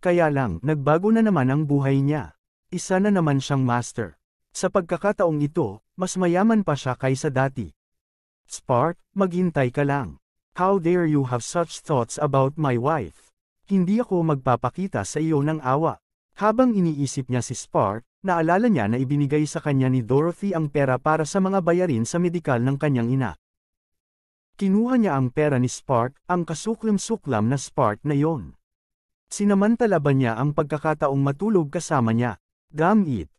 Kaya lang, nagbago na naman ang buhay niya. Isa na naman siyang master. Sa pagkakataong ito, mas mayaman pa siya kaysa dati. Spark, maghintay ka lang. How dare you have such thoughts about my wife? Hindi ako magpapakita sa iyo ng awa. Habang iniisip niya si Spark, naalala niya na ibinigay sa kanya ni Dorothy ang pera para sa mga bayarin sa medikal ng kanyang ina. Kinuha niya ang pera ni Spark, ang kasuklam-suklam na Spark na yon. Sinamantala ba niya ang pagkakataong matulog kasama niya? Damn it!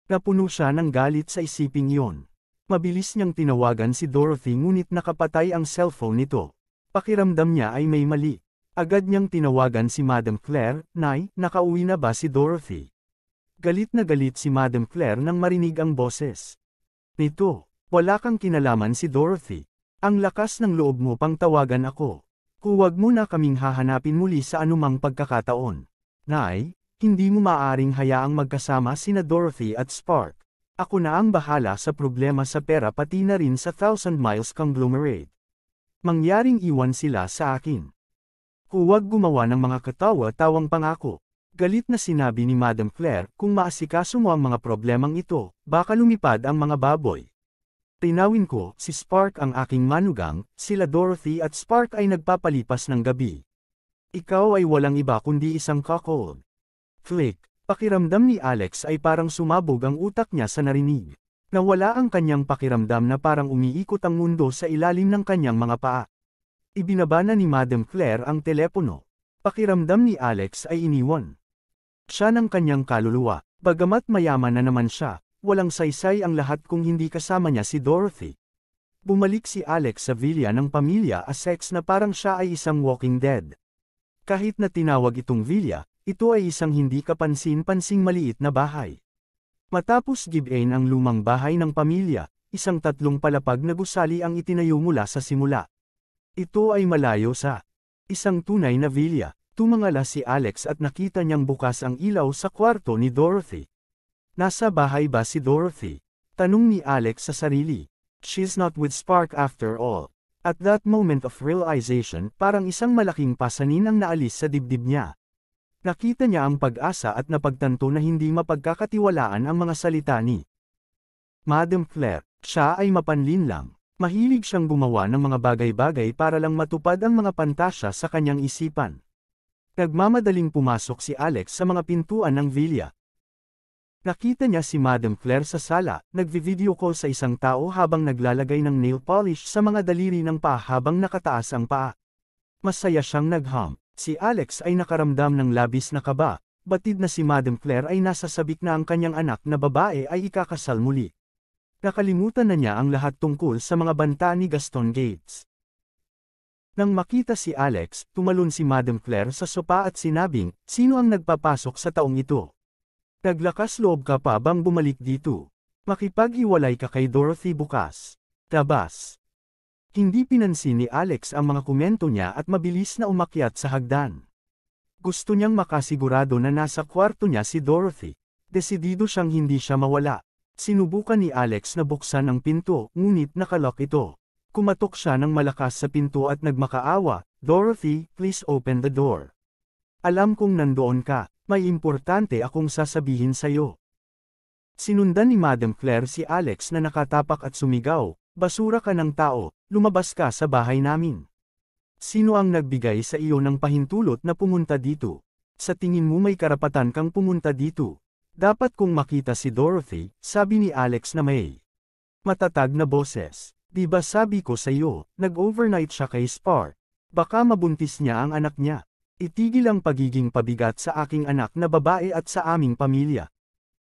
Napuno siya ng galit sa isiping yon. Mabilis niyang tinawagan si Dorothy ngunit nakapatay ang cellphone nito. Pakiramdam niya ay may mali. Agad niyang tinawagan si Madam Claire, Nay, nakauwi na ba si Dorothy? Galit na galit si Madam Claire nang marinig ang boses nito. Wala kang kinalaman si Dorothy. Ang lakas ng loob mo pang tawagan ako. Huwag mo na kaming hahanapin muli sa anumang pagkakataon. Nay, hindi mo maaaring hayaang magkasama sina Dorothy at Spark. Ako na ang bahala sa problema sa pera pati na rin sa Thousand Miles Conglomerate. Mangyaring iwan sila sa akin. Huwag gumawa ng mga katawa-tawang pangako. Galit na sinabi ni Madam Claire, kung maasikaso mo ang mga problemang ito, baka lumipad ang mga baboy. Tinawin ko, si Spark ang aking manugang, sila Dorothy at Spark ay nagpapalipas ng gabi. Ikaw ay walang iba kundi isang cuckold. Flick, pakiramdam ni Alex ay parang sumabog ang utak niya sa narinig. Nawala ang kanyang pakiramdam na parang umiikot ang mundo sa ilalim ng kanyang mga paa. Ibinaba na ni Madam Claire ang telepono. Pakiramdam ni Alex ay iniwan siya ng kanyang kaluluwa. Bagamat mayaman na naman siya, walang saysay ang lahat kung hindi kasama niya si Dorothy. Bumalik si Alex sa villa ng pamilya Essex na parang siya ay isang walking dead. Kahit na tinawag itong villa, ito ay isang hindi kapansin-pansing maliit na bahay. Matapos gibain ang lumang bahay ng pamilya, isang 3 palapag na gusali ang itinayo mula sa simula. Ito ay malayo sa isang tunay na villa. Tumangala si Alex at nakita niyang bukas ang ilaw sa kwarto ni Dorothy. Nasa bahay ba si Dorothy? Tanong ni Alex sa sarili. She's not with Spark after all. At that moment of realization, parang isang malaking pasanin ang naalis sa dibdib niya. Nakita niya ang pag-asa at napagtanto na hindi mapagkakatiwalaan ang mga salita ni Madam Claire. Siya ay mapanlinlang. Mahilig siyang gumawa ng mga bagay-bagay para lang matupad ang mga pantasya sa kanyang isipan. Nagmamadaling pumasok si Alex sa mga pintuan ng villa. Nakita niya si Madam Claire sa sala, nagvi-video call sa isang tao habang naglalagay ng nail polish sa mga daliri ng paa habang nakataas ang paa. Masaya siyang nag-hum. Si Alex ay nakaramdam ng labis na kaba, batid na si Madam Claire ay nasa sabik na ang kanyang anak na babae ay ikakasal muli. Nakalimutan na niya ang lahat tungkol sa mga banta ni Gaston Gates. Nang makita si Alex, tumalon si Madam Claire sa sopa at sinabing, "Sino ang nagpapasok sa taong ito? Naglakas loob ka pa bang bumalik dito? Makipag-hiwalay ka kay Dorothy bukas." Tabas. Hindi pinansin ni Alex ang mga komento niya at mabilis na umakyat sa hagdan. Gusto niyang makasigurado na nasa kwarto niya si Dorothy. Desidido siyang hindi siya mawala. Sinubukan ni Alex na buksan ang pinto, ngunit nakalock ito. Kumatok siya ng malakas sa pinto at nagmakaawa, "Dorothy, please open the door. Alam kong nandoon ka, may importante akong sasabihin sa'yo." Sinundan ni Madam Claire si Alex na nakatapak at sumigaw, "Basura ka ng tao, lumabas ka sa bahay namin. Sino ang nagbigay sa iyo ng pahintulot na pumunta dito? Sa tingin mo may karapatan kang pumunta dito? Dapat kong makita si Dorothy," sabi ni Alex na may matatag na boses. "Di ba sabi ko sa iyo, nag-overnight siya kay Spark? Baka mabuntis niya ang anak niya. Itigil ang pagiging pabigat sa aking anak na babae at sa aming pamilya.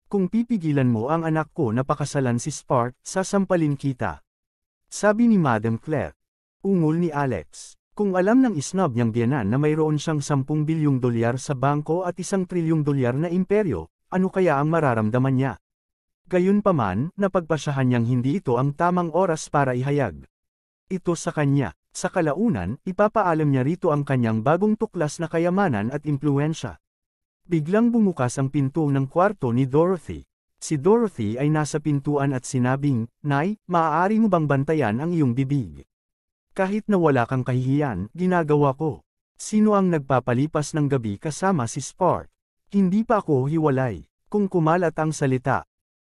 Kung pipigilan mo ang anak ko na pakasalan si Spark, sasampalin kita," sabi ni Madam Claire. Ungol ni Alex. Kung alam ng isnob niyang biyenan na mayroon siyang 10 bilyong dolyar sa bangko at 1 trilyong dolyar na imperyo, ano kaya ang mararamdaman niya? Gayunpaman, napagpasyahan niyang hindi ito ang tamang oras para ihayag ito sa kanya. Sa kalaunan, ipapaalam niya rito ang kanyang bagong tuklas na kayamanan at impluwensya. Biglang bumukas ang pinto ng kwarto ni Dorothy. Si Dorothy ay nasa pintuan at sinabing, "Nay, maaari mo bang bantayan ang iyong bibig? Kahit na wala kang kahihiyan, ginagawa ko. Sino ang nagpapalipas ng gabi kasama si Spark? Hindi pa ako hiwalay." Kung kumalat ang salita,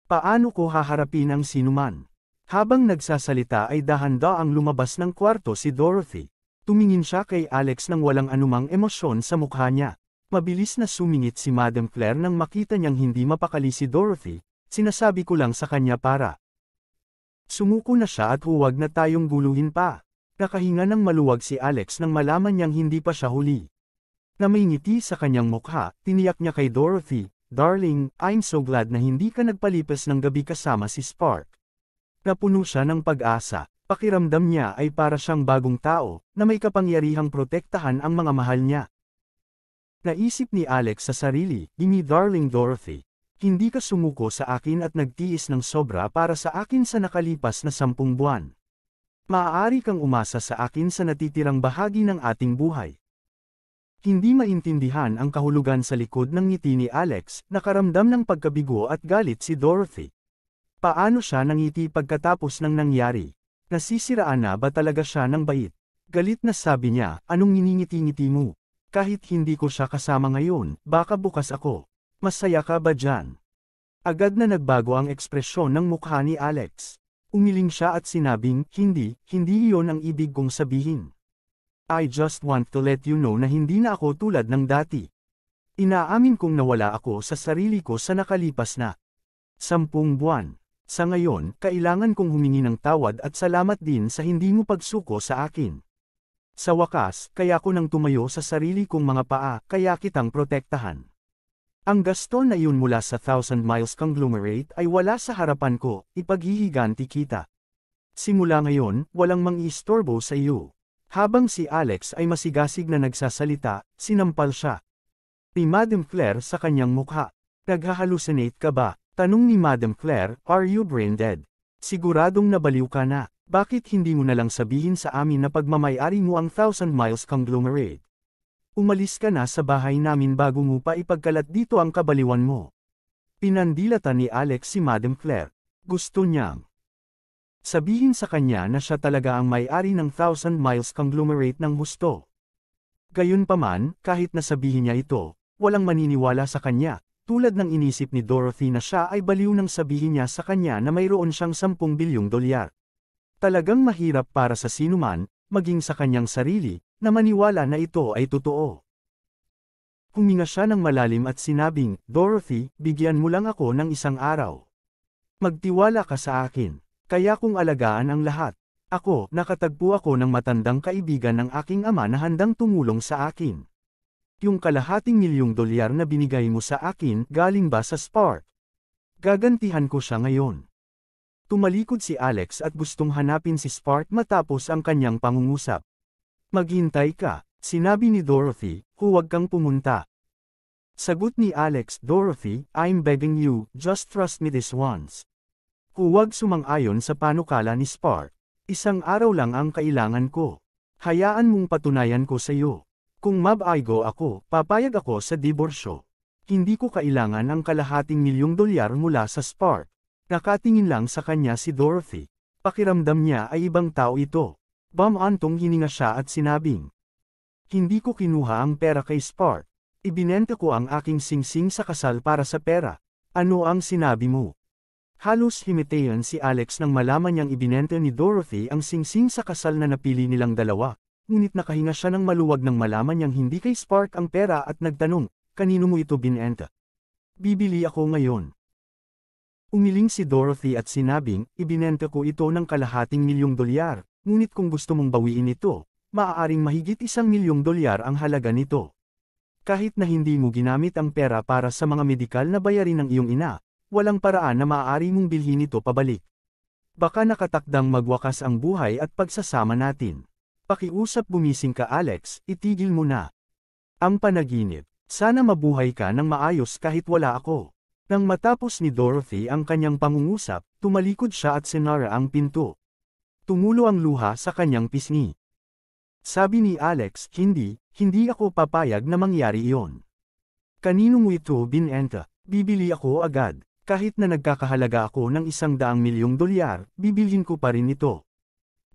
paano ko haharapin ang sinuman? Habang nagsasalita ay dahan-daang lumabas ng kwarto si Dorothy. Tumingin siya kay Alex nang walang anumang emosyon sa mukha niya. Mabilis na sumingit si Madam Claire nang makita niyang hindi mapakali si Dorothy. "Sinasabi ko lang sa kanya para sumuko na siya at huwag na tayong guluhin pa." Nakahinga ng maluwag si Alex nang malaman niyang hindi pa siya huli. Na may ngiti sa kanyang mukha, tiniyak niya kay Dorothy, "Darling, I'm so glad na hindi ka nagpalipas ng gabi kasama si Spark." Napuno siya ng pag-asa. Pakiramdam niya ay para siyang bagong tao, na may kapangyarihang protektahan ang mga mahal niya. Naisip ni Alex sa sarili, "Gini darling Dorothy, hindi ka sumuko sa akin at nagtiis ng sobra para sa akin sa nakalipas na 10 buwan. Maaari kang umasa sa akin sa natitirang bahagi ng ating buhay." Hindi maintindihan ang kahulugan sa likod ng ngiti ni Alex, nakaramdam ng pagkabigo at galit si Dorothy. Paano siya nangiti pagkatapos ng nangyari? Nasisiraan na ba talaga siya ng bait? Galit na sabi niya, "Anong nginingiti-ngiti mo? Kahit hindi ko siya kasama ngayon, baka bukas ako. Masaya ka ba dyan?" Agad na nagbago ang ekspresyon ng mukha ni Alex. Umiling siya at sinabing, hindi iyon ang ibig kong sabihin. "I just want to let you know na hindi na ako tulad ng dati. Inaamin kong nawala ako sa sarili ko sa nakalipas na 10 buwan. Sa ngayon, kailangan kong humingi ng tawad at salamat din sa hindi mo pagsuko sa akin. Sa wakas, kaya ko nang tumayo sa sarili kong mga paa, kaya kitang protektahan. Ang gaston na iyon mula sa Thousand Miles Conglomerate ay wala sa harapan ko, ipaghihiganti kita. Simula ngayon, walang mang-iistorbo sa iyo." Habang si Alex ay masigasig na nagsasalita, sinampal siya ni Madam Claire sa kanyang mukha. "Naghahalusinate ka ba?" Tanong ni Madam Claire, "Are you brain dead? Siguradong nabaliw ka na. Bakit hindi mo na lang sabihin sa amin na pagmamayari mo ang Thousand Miles Conglomerate? Umalis ka na sa bahay namin bago mo pa ipagkalat dito ang kabaliwan mo." Pinandilatan ni Alex si Madam Claire. Gusto niyang sabihin sa kanya na siya talaga ang may-ari ng Thousand Miles Conglomerate ng husto. Gayunpaman, kahit nasabihin niya ito, walang maniniwala sa kanya. Tulad ng inisip ni Dorothy na siya ay baliw nang sabihin niya sa kanya na mayroon siyang 10 bilyong dolyar. Talagang mahirap para sa sinuman, maging sa kanyang sarili, na maniwala na ito ay totoo. Huminga siya ng malalim at sinabing, "Dorothy, bigyan mo lang ako ng 1 araw. Magtiwala ka sa akin. Kaya kong alagaan ang lahat. Nakatagpo ako ng matandang kaibigan ng aking ama na handang tumulong sa akin. Yung kalahating milyong dolyar na binigay mo sa akin, galing ba sa Spark? Gagantihan ko siya ngayon. Tumalikod si Alex at gustong hanapin si Spark matapos ang kanyang pangungusap. Maghintay ka, sinabi ni Dorothy, huwag kang pumunta. Sagot ni Alex, Dorothy, I'm begging you, just trust me this once. Huwag sumang-ayon sa panukala ni Spark. Isang araw lang ang kailangan ko. Hayaan mong patunayan ko sa iyo. Kung mabaigo ako, papayag ako sa diborsyo. Hindi ko kailangan ang kalahating milyong dolyar mula sa Spark. Nakatingin lang sa kanya si Dorothy. Pakiramdam niya ay ibang tao ito. Bumantong hininga siya at sinabing, hindi ko kinuha ang pera kay Spark. Ibinenta ko ang aking singsing sa kasal para sa pera. Ano ang sinabi mo? Halos himatayan si Alex nang malaman niyang ibinenta ni Dorothy ang singsing sa kasal na napili nilang dalawa. Ngunit nakahinga siya ng maluwag nang malaman niyang hindi kay Spark ang pera at nagtanong, kanino mo ito binenta? Bibili ako ngayon. Umiling si Dorothy at sinabing, ibinenta ko ito ng kalahating milyong dolyar, ngunit kung gusto mong bawiin ito, maaaring mahigit 1 milyong dolyar ang halaga nito. Kahit na hindi mo ginamit ang pera para sa mga medikal na bayarin ng iyong ina, walang paraan na maaari mong bilhin ito pabalik. Baka nakatakdang magwakas ang buhay at pagsasama natin. Pakiusap gumising ka Alex, itigil mo na. Ang panaginip, sana mabuhay ka ng maayos kahit wala ako. Nang matapos ni Dorothy ang kanyang pangungusap, tumalikod siya at sinara ang pinto. Tumulo ang luha sa kanyang pisngi. Sabi ni Alex, hindi ako papayag na mangyari iyon. Kanino mo ito binenta? Bibili ako agad. Kahit na nagkakahalaga ako ng 100 milyong dolyar, bibilhin ko pa rin ito.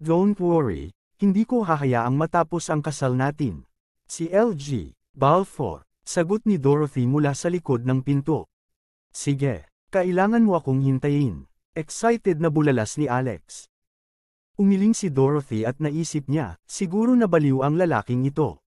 Don't worry. Hindi ko hahayaang matapos ang kasal natin. Si LG Balfour, sagot ni Dorothy mula sa likod ng pinto. Sige, kailangan mo akong hintayin. Excited na bulalas ni Alex. Umiling si Dorothy at naisip niya, siguro nabaliw ang lalaking ito.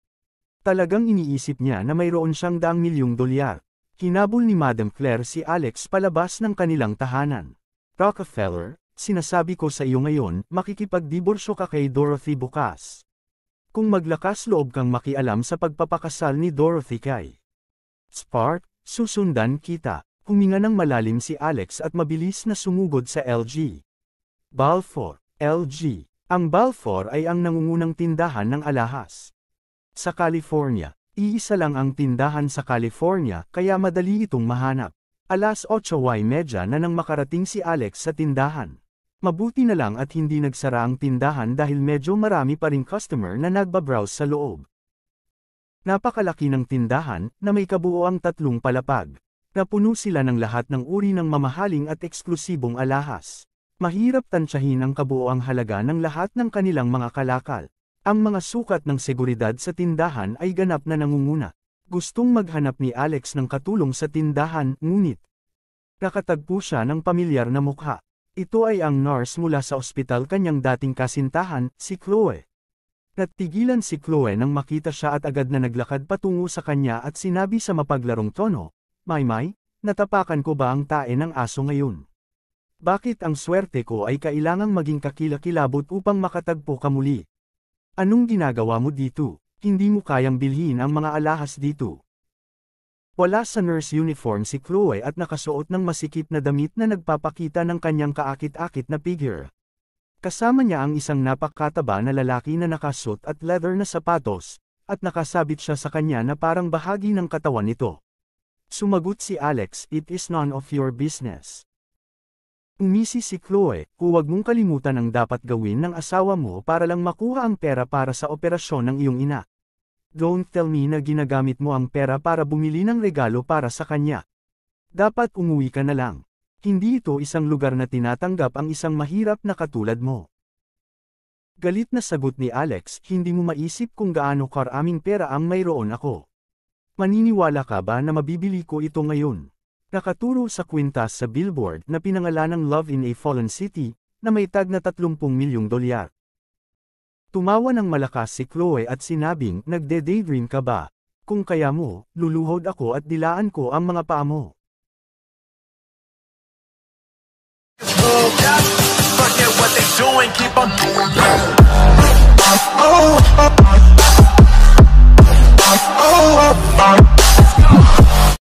Talagang iniisip niya na mayroon siyang 100 milyong dolyar. Hinabol ni Madam Claire si Alex palabas ng kanilang tahanan. Rockefeller, sinasabi ko sa iyo ngayon, makikipagdiborsyo ka kay Dorothy bukas. Kung maglakas loob kang makialam sa pagpapakasal ni Dorothy kay Spark, susundan kita. Huminga ng malalim si Alex at mabilis na sumugod sa LG Balfour. LG. Ang Balfour ay ang nangungunang tindahan ng alahas sa California. Iisa lang ang tindahan sa California kaya madali itong mahanap. Alas 8:30 na nang makarating si Alex sa tindahan. Mabuti na lang at hindi nagsara ang tindahan dahil medyo marami pa ring customer na nagbabrowse sa loob. Napakalaki ng tindahan na may kabuoang 3 palapag. Napuno sila ng lahat ng uri ng mamahaling at eksklusibong alahas. Mahirap tansyahin ang kabuoang halaga ng lahat ng kanilang mga kalakal. Ang mga sukat ng seguridad sa tindahan ay ganap na nangunguna. Gustong maghanap ni Alex ng katulong sa tindahan, ngunit nakatagpo siya ng pamilyar na mukha. Ito ay ang nurse mula sa ospital kanyang dating kasintahan, si Chloe. Natigilan si Chloe nang makita siya at agad na naglakad patungo sa kanya at sinabi sa mapaglarong tono, Maymay, natapakan ko ba ang tae ng aso ngayon? Bakit ang swerte ko ay kailangang maging kakilakilabot upang makatagpo ka muli? Anong ginagawa mo dito? Hindi mo kayang bilhin ang mga alahas dito. Wala sa nurse uniform si Chloe at nakasuot ng masikip na damit na nagpapakita ng kanyang kaakit-akit na figure. Kasama niya ang isang napakataba na lalaki na nakasuot at leather na sapatos, at nakasabit siya sa kanya na parang bahagi ng katawan nito. Sumagot si Alex, it is none of your business. Umisi si Chloe, huwag mong kalimutan ang dapat gawin ng asawa mo para lang makuha ang pera para sa operasyon ng iyong ina. Don't tell me na ginagamit mo ang pera para bumili ng regalo para sa kanya. Dapat umuwi ka na lang. Hindi ito isang lugar na tinatanggap ang isang mahirap na katulad mo. Galit na sagot ni Alex, hindi mo maisip kung gaano karaming pera ang mayroon ako. Maniniwala ka ba na mabibili ko ito ngayon? Nakaturo sa kwintas sa billboard na pinangalanang Love in a Fallen City, na may tag na 30 milyong dolyar. Tumawa ng malakas si Chloe at sinabing, nagde-daydream ka ba? Kung kaya mo, luluhod ako at dilaan ko ang mga paa mo. Forget what they doing, keep on